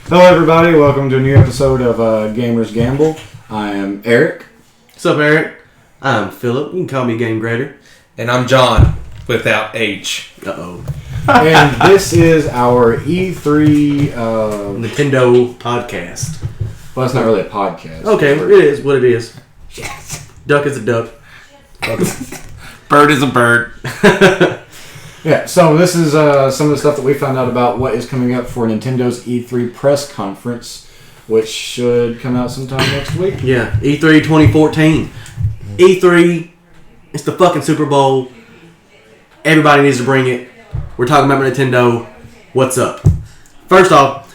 Hello, everybody. Welcome to a new episode of Gamerz Gamble. I am Eric. What's up, Eric? I'm Philip. You can call me Game Grader. And I'm John, without H. Uh-oh. And this is our E3... Nintendo podcast. Well, it's not really a podcast. Okay, it is what it is. Duck is a duck. Bird is a bird. Yeah, so this is some of the stuff that we found out about what is coming up for Nintendo's E3 press conference, which should come out sometime next week. Yeah, E3 2014. E3, it's the fucking Super Bowl. Everybody needs to bring it. We're talking about Nintendo. What's up? First off,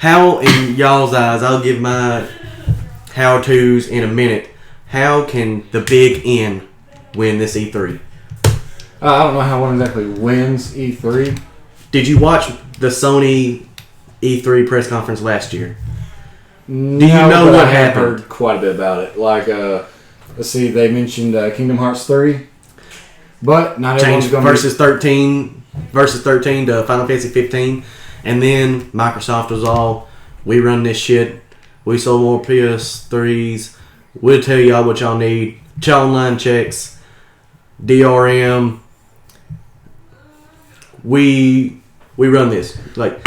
how in y'all's eyes, I'll give my how-tos in a minute. How can the Big N win this E3? I don't know how one exactly wins E3. Did you watch the Sony E3 press conference last year? Do you know what I have happened? heard quite a bit about it. Like, let's see, they mentioned Kingdom Hearts 3, but not everyone's Changed going versus 13 to Final Fantasy 15, and then Microsoft was all, we run this shit. We sold more PS3s. We'll tell y'all what y'all need. Online checks, DRM. We run this. Like,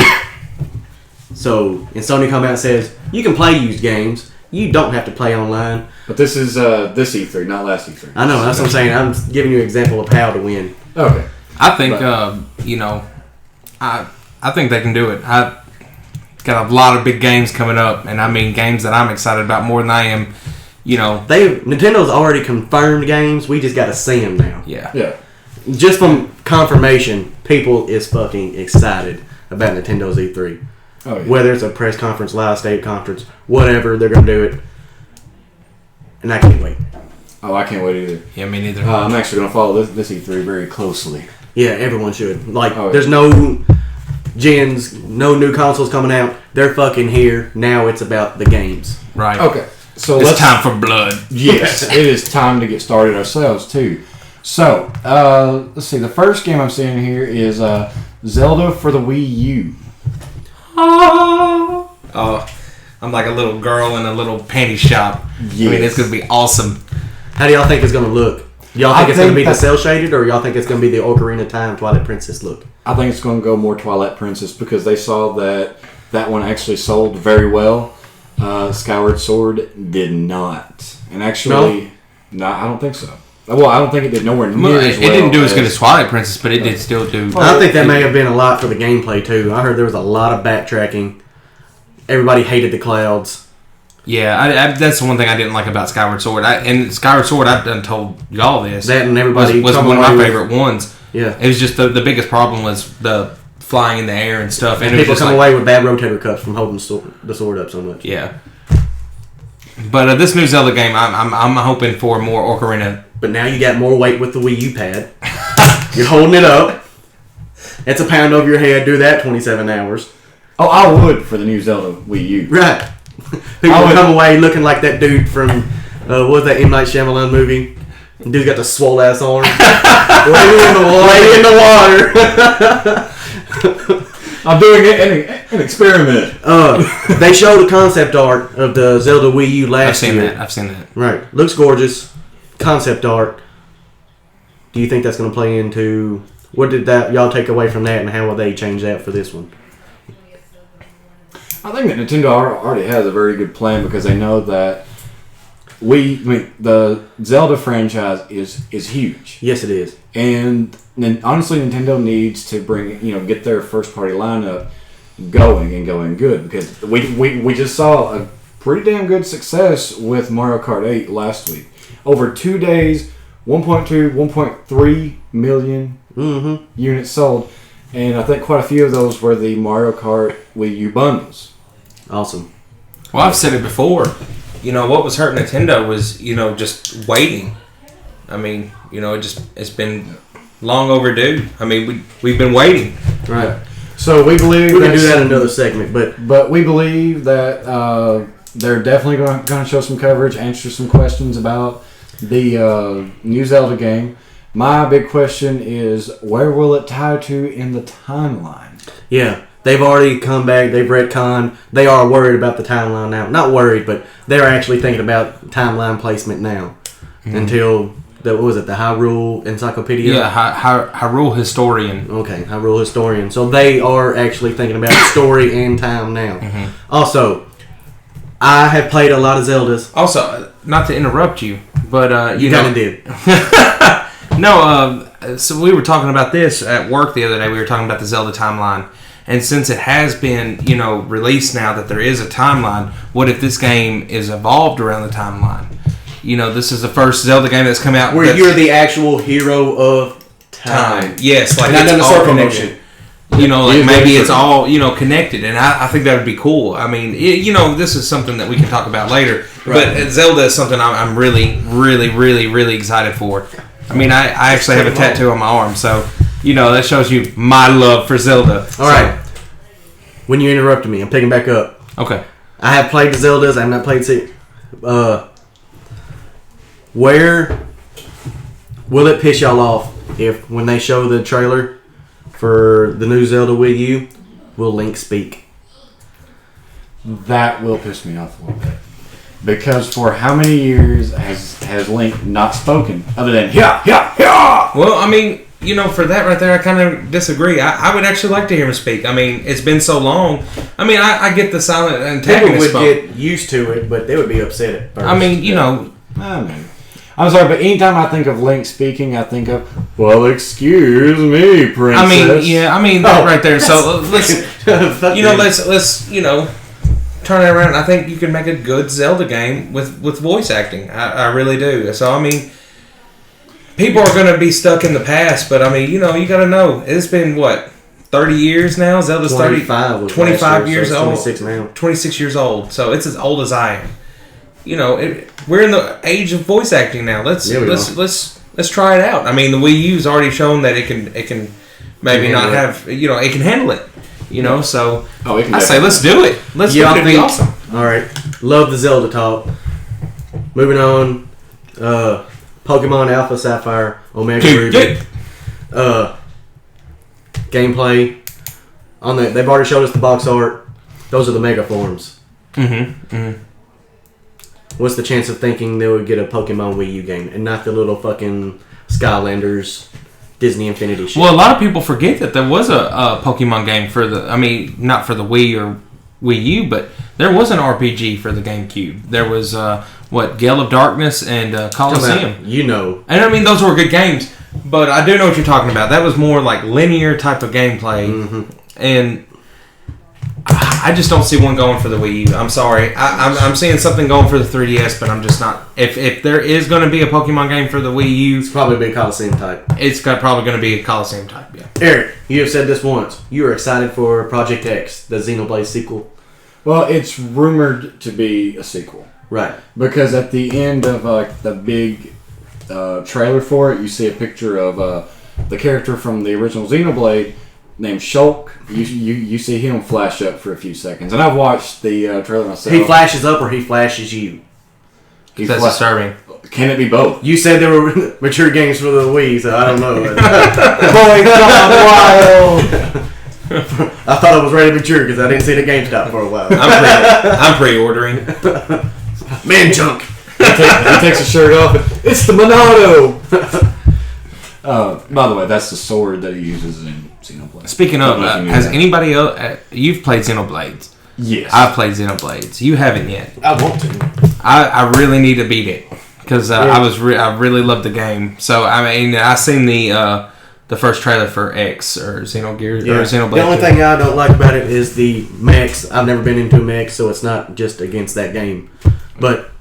so, and Sony come out and says, you can play used games. You don't have to play online. But this is this E3, not last E3. I know, that's what I'm saying. I'm giving you an example of how to win. Okay. I think, I think they can do it. I got a lot of big games coming up, and I mean games that I'm excited about more than I am, Nintendo's already confirmed games. We just got to see them now. Yeah. Just from confirmation, people is fucking excited about Nintendo's E3. Oh, yeah. Whether it's a press conference, live state conference, whatever, they're going to do it. And I can't wait. Oh, I can't wait either. Yeah, me neither. I'm actually going to follow this E3 very closely. Yeah, everyone should. Like, Oh, yeah. there's no gens, no new consoles coming out. They're fucking here. Now it's about the games. Right. Okay. So It's time for blood. Yes, it is time to get started ourselves, too. So, let's see. The first game I'm seeing here is Zelda for the Wii U. Oh, I'm like a little girl in a little panty shop. Yes. I mean, it's going to be awesome. How do y'all think it's going to look? Y'all think it's going to be the cell shaded, or y'all think it's going to be the Ocarina of Time Twilight Princess look? I think it's going to go more Twilight Princess because they saw that one actually sold very well. Skyward Sword did not. And actually, no, I don't think so. Well, I don't think it did nowhere near as well. It didn't do as good as Twilight Princess, but it did still do. I think that may have been a lot for the gameplay, too. I heard there was a lot of backtracking. Everybody hated the clouds. Yeah, that's the one thing I didn't like about Skyward Sword. And Skyward Sword, I've done told y'all this. That and everybody was one of my favorite ones. Yeah. It was just the biggest problem was the flying in the air and stuff. And people come away with bad rotator cuffs from holding the sword up so much. Yeah. But this new Zelda game, I'm hoping for more Ocarina. But now you got more weight with the Wii U pad. You're holding it up. It's a pound over your head. Do that 27 hours. Oh, I would for the new Zelda Wii U. Right. People come away looking like that dude from, what was that M. Night Shyamalan movie? Dude's got the swole ass arm. Lady in the water. I'm doing an experiment. They showed the concept art of the Zelda Wii U last year. I've seen that. Right. Looks gorgeous. Concept art. Do you think that's going to play into... What did y'all take away from that, and how will they change that for this one? I think that Nintendo already has a very good plan because they know that the Zelda franchise is huge. Yes, it is. And honestly, Nintendo needs to get their first party lineup going good because we just saw a pretty damn good success with Mario Kart 8 last week. Over 2 days, 1.3 million units sold, and I think quite a few of those were the Mario Kart Wii U bundles. Awesome. Well, I've said it before. What was hurting Nintendo was, just waiting. I mean, it's been long overdue. I mean, we've been waiting. Right. So we believe we can do that in another segment, but we believe that they're definitely going to show some coverage, answer some questions about the new Zelda game. My big question is, where will it tie to in the timeline? Yeah, They've already come back. They've retconned. They are worried about the timeline now. Not worried, but they're actually thinking about timeline placement now. Until the Hyrule Encyclopedia? Yeah, Hyrule Historian. Okay, Hyrule Historian. So they are actually thinking about story and time now. Also, I have played a lot of Zeldas. Also, not to interrupt you, but you kind of did. No, so we were talking about this at work the other day. We were talking about the Zelda timeline. And since it has been, released now that there is a timeline, what if this game is evolved around the timeline? This is the first Zelda game that's come out where you're the actual hero of time. Yes, like not it's done a all circle connected. motion. Like maybe it's all connected, and I think that would be cool. I mean, this is something that we can talk about later. Right. But Zelda is something I'm really, really, really, really excited for. I mean, I actually have a tattoo on my arm, so that shows you my love for Zelda. All right. When you interrupted me, I'm picking back up. Okay. I have played the Zeldas. I have not played. Where will it piss y'all off if when they show the trailer for the new Zelda Wii U, will Link speak? That will piss me off a little bit. Because for how many years has Link not spoken other than yeah. Well, I mean, for that right there, I kind of disagree. I would actually like to hear him speak. I mean, it's been so long. I mean, I get the silent antagonist. People would get used to it, but they would be upset at first. I mean, I'm sorry, but anytime I think of Link speaking, I think of, well, excuse me, princess. That right there. So let's turn it around. I think you can make a good Zelda game with voice acting. I really do. So, I mean, people are going to be stuck in the past, but, I mean, you got to know. It's been, 30 years now? Zelda's 25 years old. 26 now. 26 years old. So, it's as old as I am. We're in the age of voice acting now. Let's try it out. I mean, the Wii U's already shown that it can maybe not have it can handle it. So I say let's do it. Let's do it. It'd be awesome. All right, love the Zelda talk. Moving on, Pokemon Alpha Sapphire Omega Ruby. Gameplay on they've already showed us the box art. Those are the mega forms. What's the chance of thinking they would get a Pokemon Wii U game and not the little fucking Skylanders Disney Infinity shit? Well, a lot of people forget that there was a Pokemon game for not for the Wii or Wii U, but there was an RPG for the GameCube. There was, Gale of Darkness and Coliseum. And I mean, those were good games, but I do know what you're talking about. That was more like linear type of gameplay, and I just don't see one going for the Wii U. I'm sorry. I'm seeing something going for the 3DS, but I'm just not. If there is going to be a Pokemon game for the Wii U, it's probably be a Coliseum type. It's probably going to be a Coliseum type, yeah. Eric, you have said this once. You are excited for Project X, the Xenoblade sequel. Well, it's rumored to be a sequel. Right. Because at the end of the big trailer for it, you see a picture of the character from the original Xenoblade named Shulk. You see him flash up for a few seconds. And I've watched the trailer myself. He flashes up or he flashes you? That's disturbing. Can it be both? You said there were mature games for the Wii, so I don't know. Boy, wild. I thought I was ready to mature because I didn't see the GameStop for a while. I'm pre-ordering. Man junk. He takes his shirt off. It's the Monado. By the way, that's the sword that he uses in Xenoblade. Speaking of, has anybody else... you've played Xenoblades. Yes. I've played Xenoblades. You haven't yet. I want to. I really need to beat it. Because I really love the game. So, I mean, I seen the first trailer for X or Xenogears or Xenoblade. The only thing I don't like about it is the mechs. I've never been into mechs, so it's not just against that game. But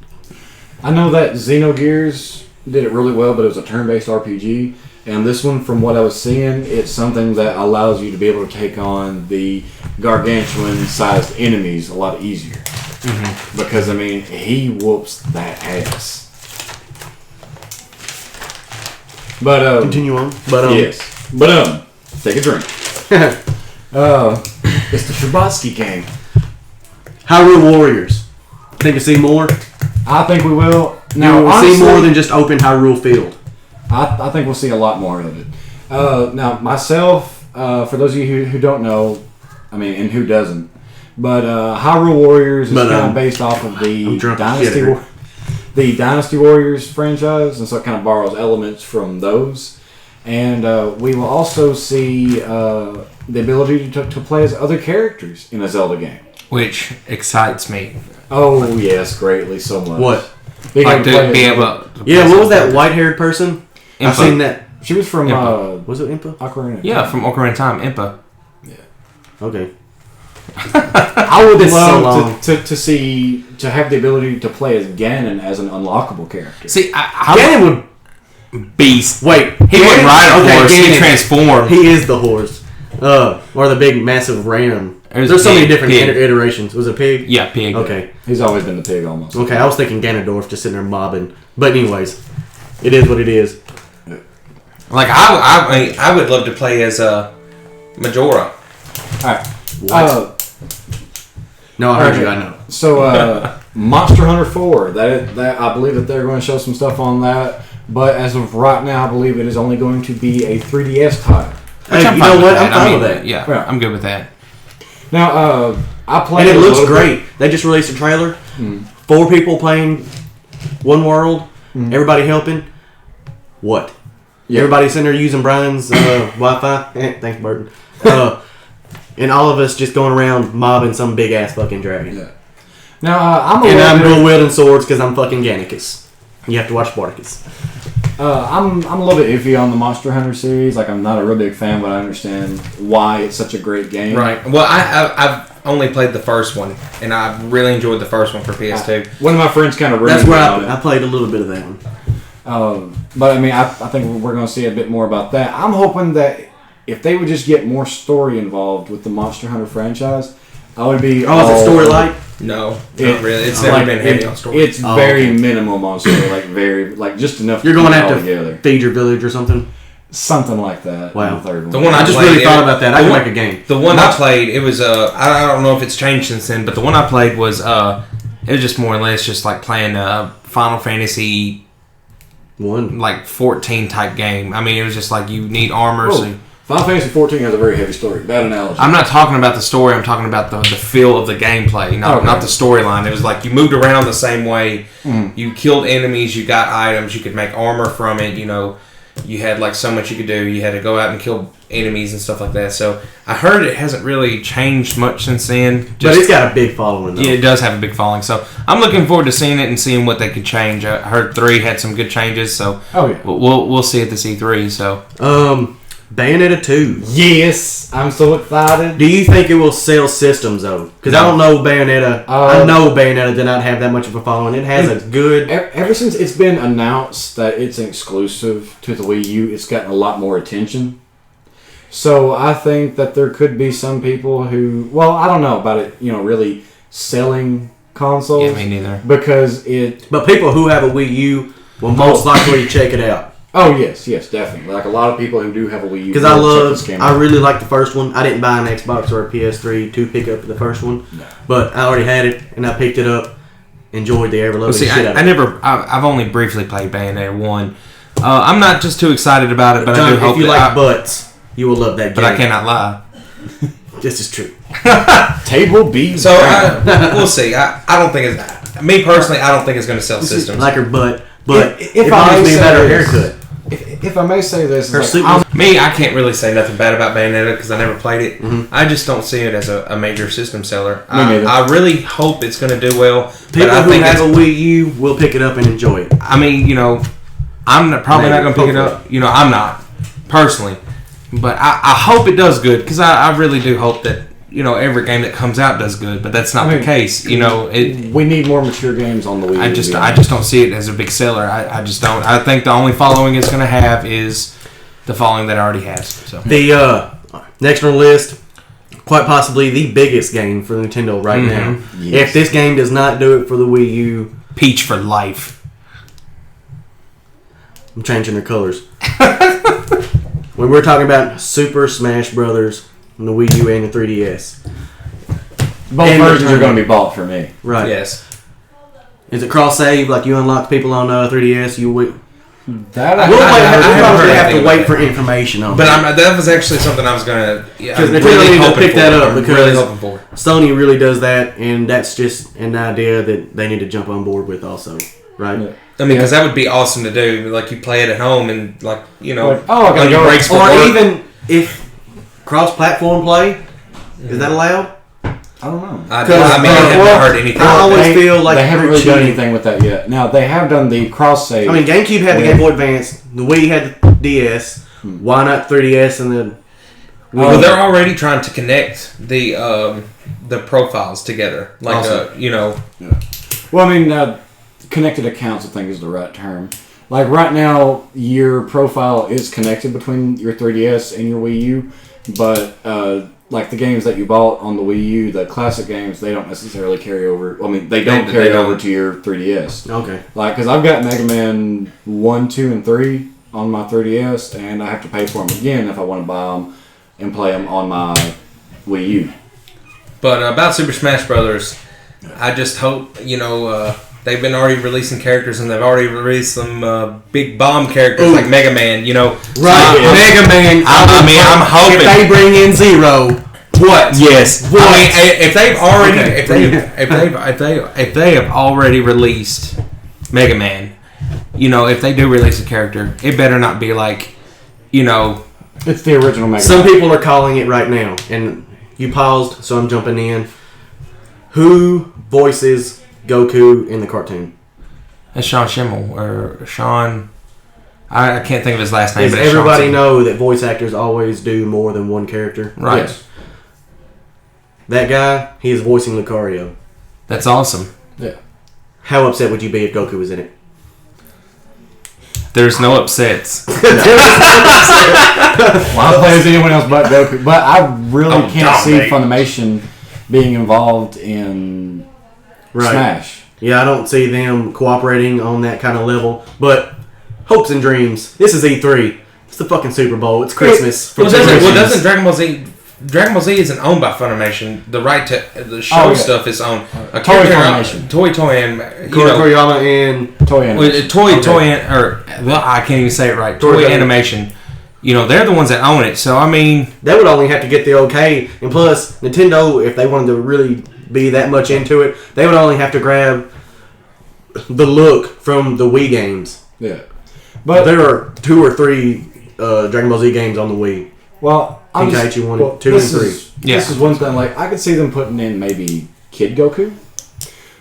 I know that Xenogears did it really well, but it was a turn-based RPG. And this one, from what I was seeing, it's something that allows you to be able to take on the gargantuan-sized enemies a lot easier. Mm-hmm. Because, I mean, he whoops that ass. But, continue on. Yes. But, take a drink. It's the Sherbatsky game. Hyrule Warriors. Think we'll see more? I think we will. Now, we'll see more than just open Hyrule Field. I think we'll see a lot more of it. Now, myself, for those of you who don't know, I mean, and who doesn't? But Hyrule Warriors is kind of based off of the Dynasty Warriors franchise, and so it kind of borrows elements from those. And we will also see the ability to play as other characters in a Zelda game, which excites me. Oh yes, greatly so much. What? Like to be able to what was that white-haired person? Impa. I've seen that. She was from was it Impa? Ocarina. Yeah, from Ocarina of Time, Impa. Yeah. Okay. I would love to have the ability to play as Ganon as an unlockable character. See, Ganon would beast. Wait, he wouldn't ride a horse. He transformed. He is the horse, or the big massive ram. There's so many different iterations. Was it pig? Yeah, pig. Okay, he's always been the pig almost. Okay, I was thinking Ganondorf just sitting there mobbing, but anyways, it is what it is. Like I would love to play as Majora. All right. What? No, I heard you. I know. So, Monster Hunter 4. That I believe that they're going to show some stuff on that. But as of right now, I believe it is only going to be a 3DS title. Hey, you know what? I'm fine with that. Yeah, I'm good with that. Now, I played. And it looks great. They just released a trailer. 4 people playing one world. Everybody helping. What? Yeah. Everybody sitting there using Brian's Wi-Fi. Thanks, Burton. And all of us just going around mobbing some big ass fucking dragon. Yeah. Now I'm dual wielding swords because I'm fucking Gannicus. You have to watch Spartacus. I'm a little bit iffy on the Monster Hunter series. Like, I'm not a real big fan, but I understand why it's such a great game. Right. Well, I've only played the first one, and I really enjoyed the first one for PS2. One of my friends kind of that's where I played a little bit of that one. But I mean, I think we're going to see a bit more about that. I'm hoping that if they would just get more story involved with the Monster Hunter franchise, I would be. Oh, is it story light? No, not really. It's never been heavy on story. It's very minimal on story, like just enough. You're going to have to feed your village or something. Something like that. Wow. The one I just really thought about that. I could make a game. The one I played, it was I don't know if it's changed since then, but the one I played was it was just more or less just like playing Final Fantasy 1, like 14 type game. I mean, it was just like you need armor. So Final Fantasy 14 has a very heavy story. Bad analogy. I'm not talking about the story. I'm talking about the feel of the gameplay, not the storyline. It was like you moved around the same way. You killed enemies. You got items. You could make armor from it. You know, you had like so much you could do. You had to go out and kill enemies and stuff like that. So I heard it hasn't really changed much since then. But it's got a big following, though. Yeah, it does have a big following. So I'm looking forward to seeing it and seeing what they could change. I heard 3 had some good changes. So we'll see at the C3. So Bayonetta 2. Yes, I'm so excited. Do you think it will sell systems though? Because I don't know Bayonetta. I know Bayonetta did not have that much of a following. It has a good. Ever since it's been announced that it's an exclusive to the Wii U, it's gotten a lot more attention. So I think that there could be some people who, well, I don't know about it, really selling consoles. Yeah, me neither. Because But people who have a Wii U will most likely check it out. Oh yes, definitely. Like a lot of people who do have a Wii U. Because I really like the first one. I didn't buy an Xbox or a PS3 to pick up the first one, but I already had it and I picked it up. Enjoyed the ever loving shit out of it. I've only briefly played Bayonetta 1. I'm not just too excited about it, but John, I do hope if you like butts, you will love that game. But I cannot lie. This is true. Table B. So we'll see. I don't think it's me personally. I don't think it's going to sell systems. Like her butt, but if I may be a say better this, haircut. If I may say this, I can't really say nothing bad about Bayonetta because I never played it. Mm-hmm. I just don't see it as a major system seller. neither. I really hope it's going to do well. People who have a Wii U will pick it up and enjoy it. I mean, I'm probably not going to pick it up. I'm not personally, but I hope it does good because I really do hope that every game that comes out does good, but that's not the case. We need more mature games on the Wii U. I just don't see it as a big seller. I just don't. I think the only following it's going to have is the following that it already has. So the next on the list, quite possibly the biggest game for Nintendo right now. Yes. If this game does not do it for the Wii U, Peach for life. I'm changing their colors. When we're talking about Super Smash Brothers. On the Wii U and the 3DS. Both versions are going to be bought for me. Right. Yes. Is it cross-save? Like you unlock people on 3DS? That We'll probably have to anything wait about for information on But that. that was actually something I was gonna. Yeah, Because I'm Nintendo needs to hoping pick for. that up I'm because really hoping for. Sony really does that, and that's just an idea that they need to jump on board with also, right? Yeah. I mean, because that would be awesome to do. Like, you play it at home and, like, you know, Like, oh, I gotta on your go. breaks for Or work. even if cross-platform play, is that allowed? I don't know. I Because, mean, I haven't heard anything. I about always that. feel like they haven't they're really done cheating. anything with that yet. Now they have done the cross save. I mean, GameCube had the Game Boy Advance, the Wii had the DS. Why not 3DS and then? Well, they're already trying to connect the profiles together, like Awesome. you know. Well, I mean, connected accounts, I think, is the right term. Like right now, your profile is connected between your 3DS and your Wii U, but like the games that you bought on the Wii U, the classic games, they don't necessarily carry over. I mean, they don't carry over to your 3DS. Okay. Like, because I've got Mega Man 1, 2, and 3 on my 3DS, and I have to pay for them again if I want to buy them and play them on my Wii U. But about Super Smash Brothers, I just hope, you know, they've been already releasing characters, and they've already released some big bomb characters like Mega Man, you know. Right, Mega Man. I'm hoping if they bring in Zero. What? Yes. What? I mean, if they've already, Okay. if they have already released Mega Man, you know, if they do release a character, it better not be like, you know, It's the original Mega Some Man. people are calling it right now, and you paused, so I'm jumping in. Who voices Goku in the cartoon? it's Sean Schimmel or Sean. I can't think of his last name. Does but it's Sean everybody something. know that voice actors always do more than one character? Right. Yes. That guy, he is voicing Lucario. That's awesome. Yeah. How upset would you be if Goku was in it? There's no upsets. Why play as anyone else but Goku? But I really Oh, can't see dominate. Funimation being involved in Smash. Yeah, I don't see them cooperating on that kind of level. But hopes and dreams. This is E3. It's the fucking Super Bowl. It's Christmas. Well, generations. doesn't Dragon Ball Z? Dragon Ball Z isn't owned by Funimation. The right to the show Oh, yeah. stuff is owned. A Toy character- Funimation. Toy, and you know, Toriyama and Toy animation. I can't even say it right. Toy Toy Animation. Animation. You know, they're the ones that own it. So I mean, they would only have to get the okay. And plus, Nintendo, if they wanted to really be that much into it, they would only have to grab the look from the Wii games. Yeah. But there are 2 or 3 Dragon Ball Z games on the Wii. Well, I'm just, Tenkaichi 1, well, 2, and this 3. is- This is one thing. Like, I could see them putting in maybe Kid Goku,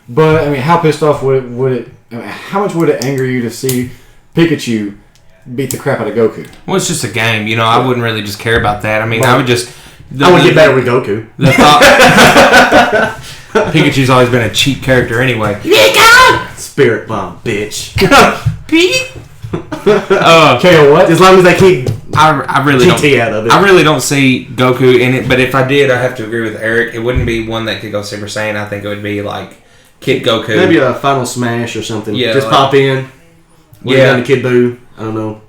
but I mean, how pissed off would it? I mean, how much would it anger you to see Pikachu beat the crap out of Goku? well, it's just a game. You know, I wouldn't really just care about that. I mean, I would just. I would get better with Goku. The thought. Pikachu's always been a cheap character anyway. Spirit Bomb, bitch. KO what? As long as they keep I really GT don't. out of it. I really don't see Goku in it, but if I did, I have to agree with Eric. It wouldn't be one that could go Super Saiyan. I think it would be like Kid Goku. Maybe a Final Smash or something. Yeah, Just like- pop in. Yeah. Down to Kid Buu. I don't know.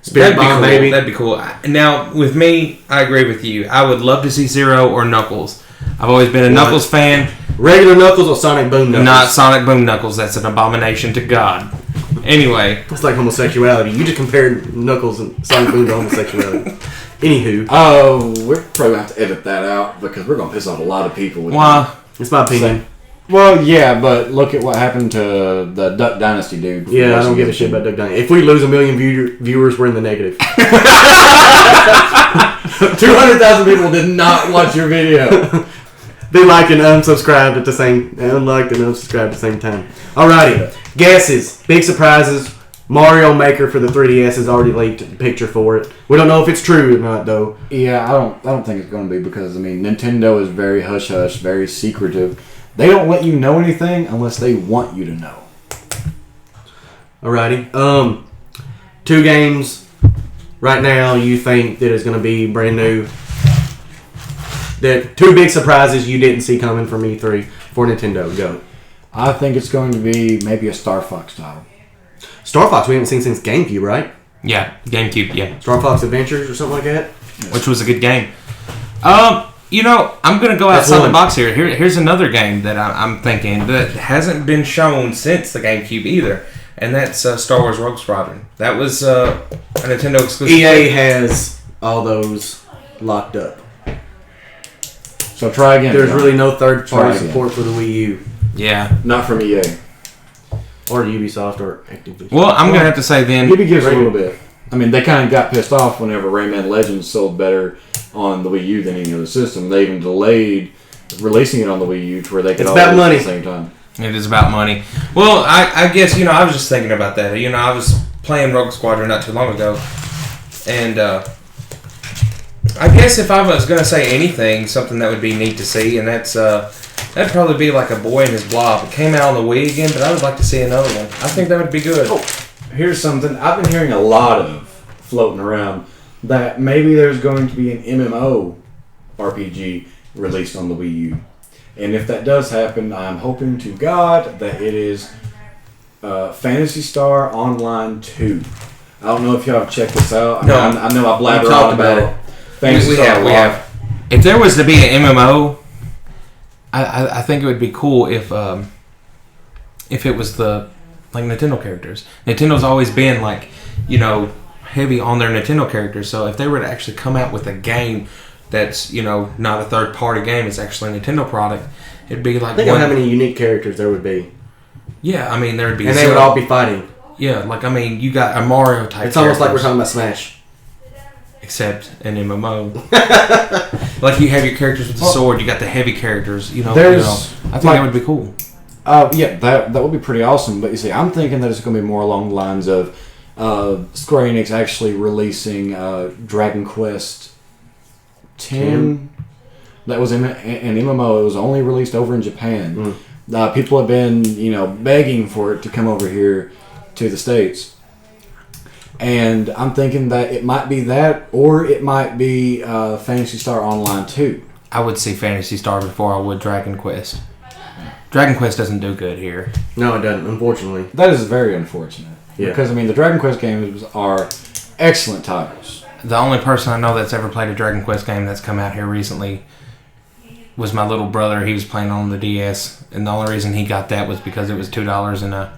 Spirit That'd be Bomb, cool. maybe. That'd be cool. Now, with me, I agree with you. I would love to see Zero or Knuckles. I've always been a Knuckles fan, Regular Knuckles or Sonic Boom Knuckles? not Sonic Boom Knuckles. That's an abomination to God. Anyway, It's like homosexuality. You just compared Knuckles and Sonic Boom to homosexuality. Anywho, Oh, we're probably gonna have to edit that out because we're gonna piss off a lot of people. With why? it's my opinion. Well, yeah, but look at what happened to the Duck Dynasty dude. Yeah, I don't give a shit about Duck Dynasty. If we lose 1 million viewers, we're in the negative. 200,000 people did not watch your video. They like and unsubscribed at the same, unliked and unsubscribed at the same time. Alrighty, guesses, big surprises. Mario Maker for the 3DS has already leaked a picture for it. We don't know if it's true or not, though. Yeah, I don't think it's going to be because I mean Nintendo is very hush hush, very secretive. They don't let you know anything unless they want you to know. Alrighty, 2 games right now you think that is going to be brand new. That 2 big surprises you didn't see coming from E3 for Nintendo. Go. I think it's going to be maybe a Star Fox title. Star Fox we haven't seen since GameCube, right? Yeah, GameCube. Yeah, Star Fox Adventures or something like that. which was a good game. You know, I'm gonna go That's outside one. the box here. Here's another game that I'm thinking that hasn't been shown since the GameCube either. and that's Star Wars Rogue Squadron. That was a Nintendo exclusive. EA has all those locked up. So try again. There's really no third-party Try again. support for the Wii U Yeah. Not from EA. or Ubisoft or Activision. Well, I'm going to have to say then... Maybe gives a little bit. I mean, they kind of got pissed off whenever Rayman Legends sold better on the Wii U than any other system. They even delayed releasing it on the Wii U to where they could It's all about release money. at the same time. It is about money. Well, I guess, I was just thinking about that. I was playing Rogue Squadron not too long ago. And I guess if I was going to say anything, something that would be neat to see, and that'd probably be like a Boy and His Blob. It came out on the Wii again, but I would like to see another one. I think that would be good. Oh, here's something I've been hearing a lot of floating around, that maybe there's going to be an MMO RPG released on the Wii U. And if that does happen, I'm hoping to God that it is Phantasy Star Online 2. I don't know if y'all have checked this out. No. I know I blabber talked on about about it. Phantasy We Star have. Online. If there was to be an MMO, I think it would be cool if it was the like Nintendo characters. Nintendo's always been like, heavy on their Nintendo characters. So if they were to actually come out with a game that's, not a third party game, it's actually a Nintendo product, it'd be like Think of how many unique characters there would be. Yeah, I mean there'd be And they would all be fighting. Yeah, you got a Mario type. It's almost like we're characters. talking about Smash. Except an MMO. Like you have your characters with the sword, you got the heavy characters, I think that would be cool. Yeah, that would be pretty awesome. But you see, I'm thinking that it's going to be more along the lines of Square Enix actually releasing Dragon Quest X. That was an MMO. It was only released over in Japan. People have been, begging for it to come over here to the States. And I'm thinking that it might be that, or it might be Phantasy Star Online 2. I would see Phantasy Star before I would Dragon Quest. Dragon Quest doesn't do good here. No, it doesn't, unfortunately. That is very unfortunate. Yeah. Because, the Dragon Quest games are excellent titles. The only person I know that's ever played a Dragon Quest game that's come out here recently was my little brother. He was playing on the DS, and the only reason he got that was because it was $2 in a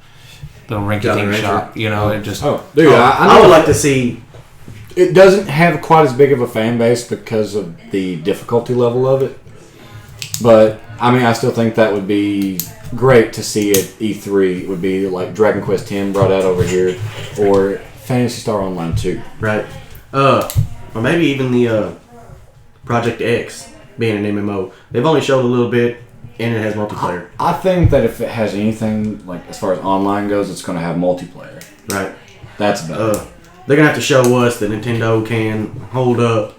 little rinky-dink shop. It just... Oh, dude, I would like to see... It doesn't have quite as big of a fan base because of the difficulty level of it. But, I still think that would be great to see at E3. It would be like Dragon Quest X brought out over here, or Phantasy Star Online 2. Right. Or maybe even the Project X being an MMO. They've only showed a little bit, and it has multiplayer. I think that if it has anything, like as far as online goes, it's going to have multiplayer. Right. That's about it. They're going to have to show us that Nintendo can hold up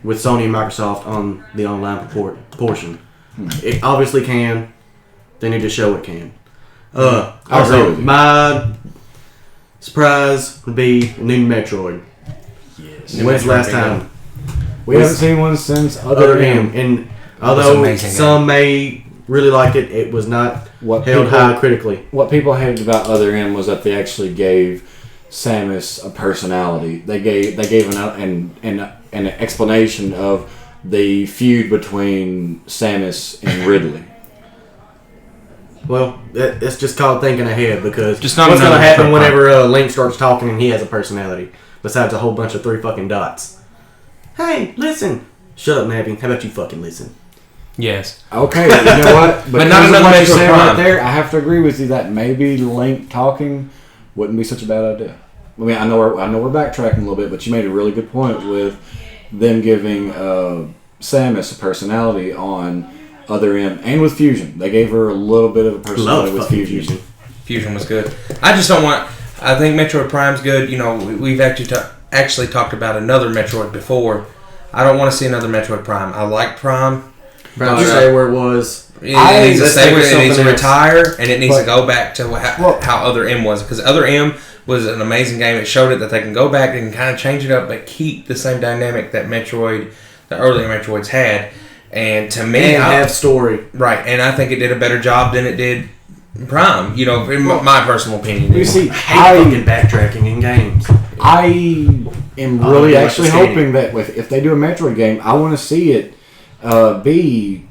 with Sony and Microsoft on the online portion. It obviously can. They need to show it can. I agree Also, with you. my surprise would be a new Metroid. Yes. When's the last time? We haven't seen one since Other M. And was although amazing some may really like it, it was not held high critically. What people hated about Other M was that they actually gave Samus a personality. They gave an explanation of the feud between Samus and Ridley. Well, it's just called thinking ahead, because Just not what's going to another happen flip whenever Link starts talking and he has a personality, besides a whole bunch of 3 fucking dots? Hey, listen. Shut up, Navi. How about you fucking listen? Yes. Okay, you know what? But not another what you Metroid said Prime. right there. I have to agree with you that maybe Link talking wouldn't be such a bad idea. I know we're backtracking a little bit, but you made a really good point with them giving Samus a personality on Other M, and with Fusion. They gave her a little bit of a personality with Fusion. Fusion was good. I just don't want... I think Metroid Prime's good. We've actually talked about another Metroid before. I don't want to see another Metroid Prime. I like Prime. Prime stay where it was. It needs to stay where it needs to something retire, and it needs to go back to how Other M was. Because Other M was an amazing game. It showed it that they can go back and kind of change it up, but keep the same dynamic that the earlier Metroids had. And to me, And have story. right, and I think it did a better job than it did Prime. In my personal opinion. You see, I hate fucking backtracking in games. I am really like actually the skating. hoping that if they do a Metroid game, I want to see it be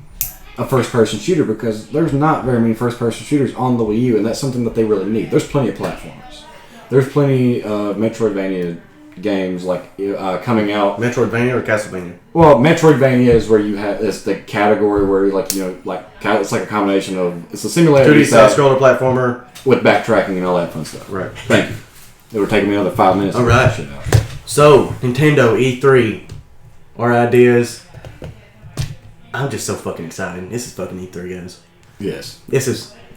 a first-person shooter because there's not very many first-person shooters on the Wii U, and that's something that they really need. There's plenty of platformers. There's plenty of Metroidvania games coming out. Metroidvania or Castlevania? Well, Metroidvania is where you have it's the category where it's like a combination of it's a simulator 2D side-scroller platformer with backtracking and all that fun stuff. Right. Thank you. It would take me another 5 minutes. All right. To get that shit out. So Nintendo E3, our ideas. I'm just so fucking excited. This is fucking E3, guys. Yes. This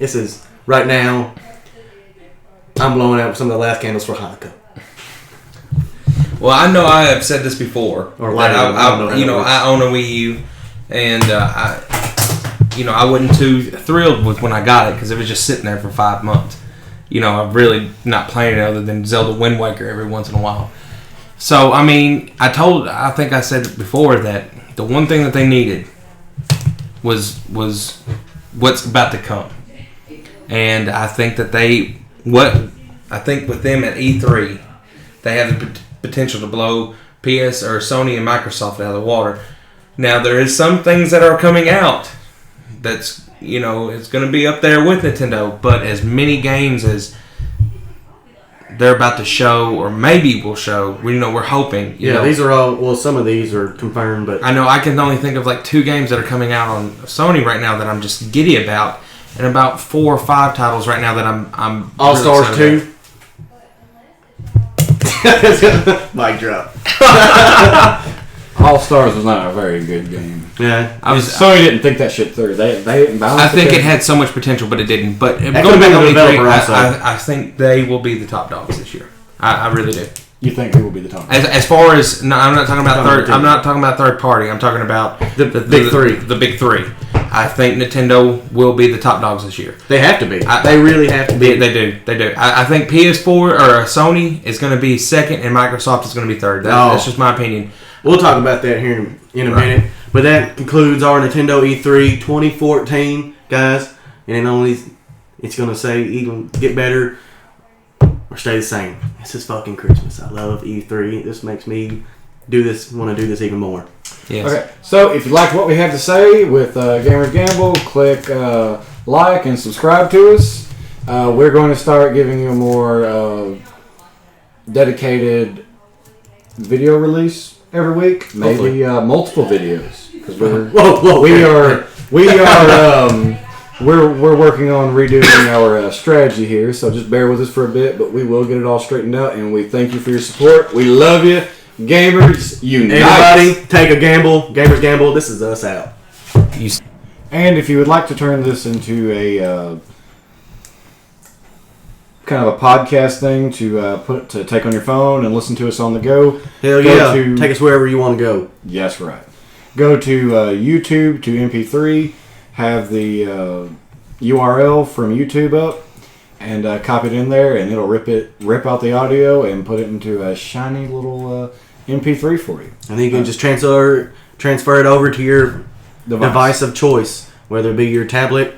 is right now. I'm blowing out some of the last candles for Hanukkah. Well, I know I have said this before. Or I own a Wii U, and I wasn't too thrilled with when I got it because it was just sitting there for 5 months. I'm really not playing it other than Zelda Wind Waker every once in a while. So, I mean, I think I said before that the one thing that they needed was what's about to come. And I think that with them at E3, they have the potential to blow PS or Sony and Microsoft out of the water. Now, there is some things that are coming out that's, it's going to be up there with Nintendo, but as many games as they're about to show, or maybe will show, we're hoping. These are all, well, some of these are confirmed, but I know I can only think of like 2 games that are coming out on Sony right now that I'm just giddy about, and about 4 or 5 titles right now that I'm All really Stars 2. Mic drop. All Stars was not a very good game. Yeah, Sony didn't think that shit through. They didn't balance. I think it had so much potential, but it didn't. But going back on E3, I think they will be the top dogs this year. I really do. You think they will be the top? As far as no, I'm not talking about third. I'm not talking about third party. I'm talking about the big three. The big 3. I think Nintendo will be the top dogs this year. They have to be. They really have to be. They do. I think PS4 or Sony is going to be second, and Microsoft is going to be third. That's just my opinion. We'll talk about that here in a minute. But that concludes our Nintendo E3 2014, guys. And it's going to say even get better or stay the same. This is fucking Christmas. I love E3. This makes me want to do this even more. Yes. Okay, so if you like what we have to say with Gamerz Gamble, click like and subscribe to us. We're going to start giving you a more dedicated video release every week, maybe multiple videos, because we're working on redoing our strategy here. So just bear with us for a bit, but we will get it all straightened out, and we thank you for your support. We love you. Gamers unite. Everybody, take a gamble. Gamerz Gamble. This is us out. And if you would like to turn this into a kind of a podcast thing to take on your phone and listen to us on the go, hell yeah! Take us wherever you want to go. Yes, right. Go to YouTube to MP3. Have the URL from YouTube up. And copy it in there, and it'll rip out the audio and put it into a shiny little MP3 for you. And then you can just transfer it over to your device of choice, whether it be your tablet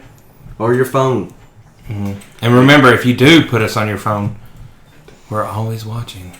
or your phone. Mm-hmm. And remember, if you do put us on your phone, we're always watching.